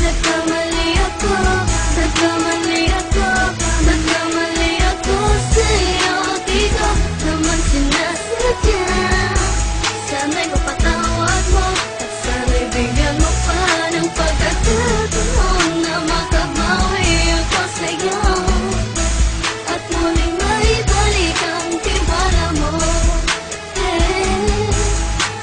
nagkamali ako, nagkamali ako, nagkamali ako sa'yo. Di ko naman sinasadya. Sana'y mapatawad mo at sana'y bigyan mo pa ng pagkakataon na makabawi ako sa'yo at muling maibalik ang tiwala mo.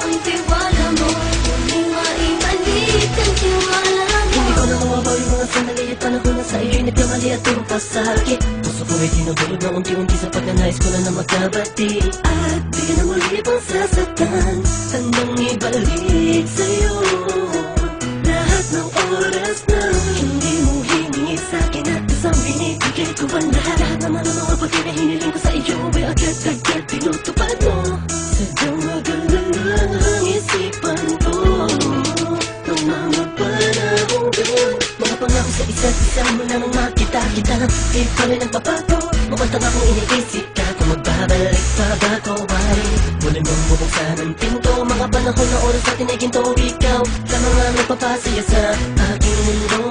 Ang tiwala mo, muling maibalik ang tiwala mo. Hindi ko na mawabaw yung mga sandali at panahon na sa iyo'y nagkamali at tumpas sa akin. Puso ko ay tinutulog na unti-unti sa pagnanais ko na magkabati. At di ka na muli pang sasaktan, handang ibalik sa'yo lahat ng oras na hindi mo hiningi sa'kin. At isang binibigay ko ang lahat naman ang mga bagay na hiniling ko sa iyo ay agad-agad tinutupad mo. Sadyang magalala ang isipan ko ng mga panahong yun. Mga pangako sa isa't isa mo nang makita kita, di pa rin nagbabago. Mukhang tama kung iniisip ka kung magbabalik pa ba ko ay muli mong bubuksan ang pinto. Mga panahon na oras natin ay ginto. Ikaw lamang ang nagpapasaya sa aking mundo.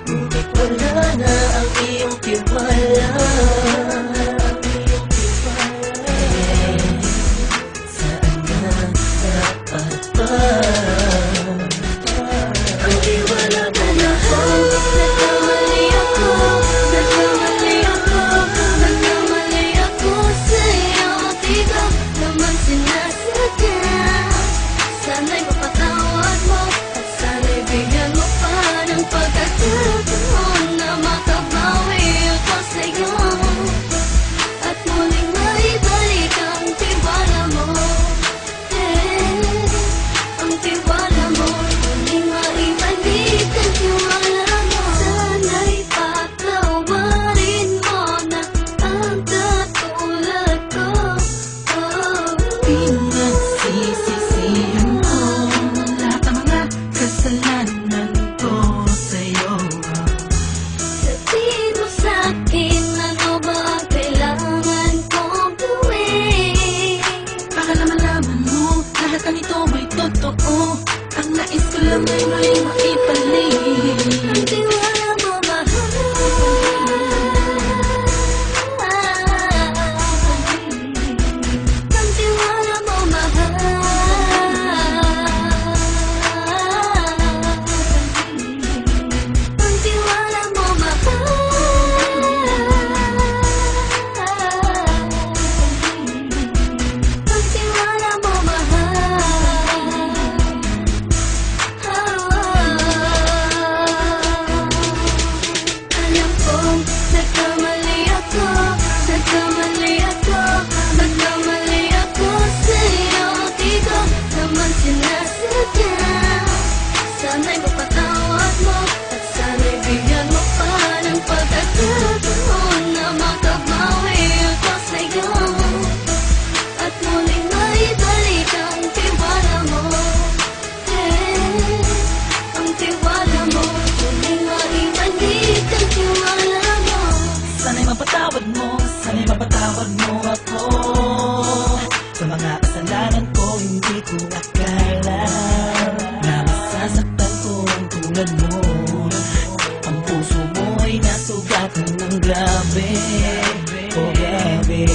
Ngunit wala na ang iyong tiwala. Saan na dapat ba ang tiwala mo na Nagkamali ako, nagkamali ako, nagkamali ako sa'yo. Di ko naman sinasadya. Sana'y mapatawad mo at sana'y bigyan mo pa ng pagkakataon na makabawi ako sa'yo at muling maibalik ang tiwala mo. Ang tiwala mo, muling maibalik ang tiwala mo. Sana'y patawarin mo na ang katulad ko. Pinagsisisihan ko lahat ng mga kasalanan ko sa'yo. Sabihin mo sa'kin ano ba ang kailangan kong gawin. Baka naman mo lahat ng ito ay totoo. Ang nais ko lang ay muling maibalik Ang tiwala mo, mahal. Ang tiwala mo, mahal. Ang tiwala mo, mahal. Ang tiwala mo, mahal. Alam kong nagkamali ako, nagkamali ako, nagkamali ako sa'yo. Di ko naman sinasadya. Sana'y mapatawad mo at sana'y bigyan mo pa ng pagkakataon na makabawi ako sa'yo at muling maibalik ang tiwala mo. Ang tiwala mo, muling maibalik ang tiwala mo. Sana'y mapatawad mo ako sa mga kasalanan ko. Hindi ko akala na masasaktan ko ang tulad mo. Ang puso mo ay nasugatan ng grabe. Oh grabe,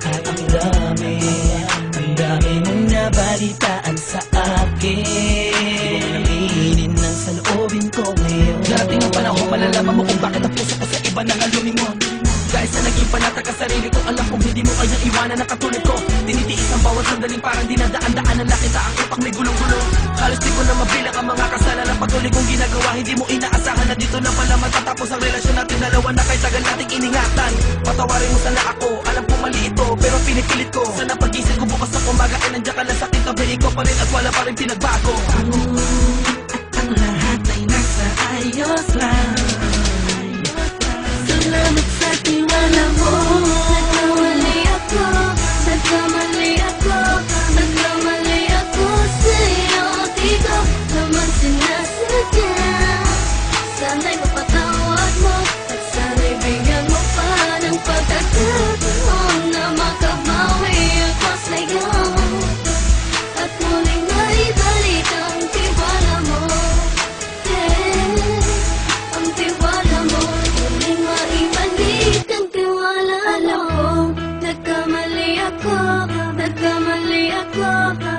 at ang dami mong nabalitaan sa akin. Aminin ng saloobin ko ngayon. Darating ang panahon, malalaman mo kung bakit ang puso ko sa iba nang alumingon. Dahil sa naging panatag ka sarili ko, alam kong hindi mo kayang iwanan na katulad ko. Tinitiis ang bawat sandaling parang dinadaan-daanan lang kita ang utak may gulong-gulong. Halos di ko na mabilang ang mga kasalanan patuloy kong ginagawa. Hindi mo inaasahan na dito na pala matatapos ang relasyon natin dalawa na kahit tagal nating iningatan. Patawarin mo sana ako, alam ko mali ito, pero pinipilit ko. Sana pag-isip ko bukas na umaga ay nandiyan ka lang sa akin, tabi ko pa rin at wala pa rin pinagbago. At ang lahat ay nasa ayos lang. Salamat sa tiwala mo. Nagkamali ako, nagkamali ako, nagkamali ako sa'yo. Di ko naman sinasadya. Sana'y mapatawad mo at sana'y bigyan mo pa ng pagkakataon na makabawi ako sa'yo at muling maibalik ang tiwala mo. ako, nagkamali ako,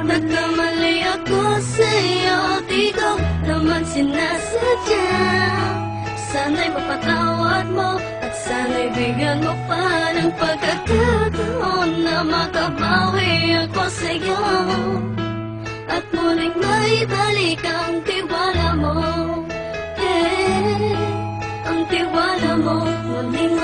nagkamali ako sa'yo. Di ko naman sinasadya. Sana'y mapatawad mo at sana'y bigyan mo pa ng pagkakataon na makabawi ako sa'yo. At muling maibalik ang tiwala mo. Ang tiwala mo muling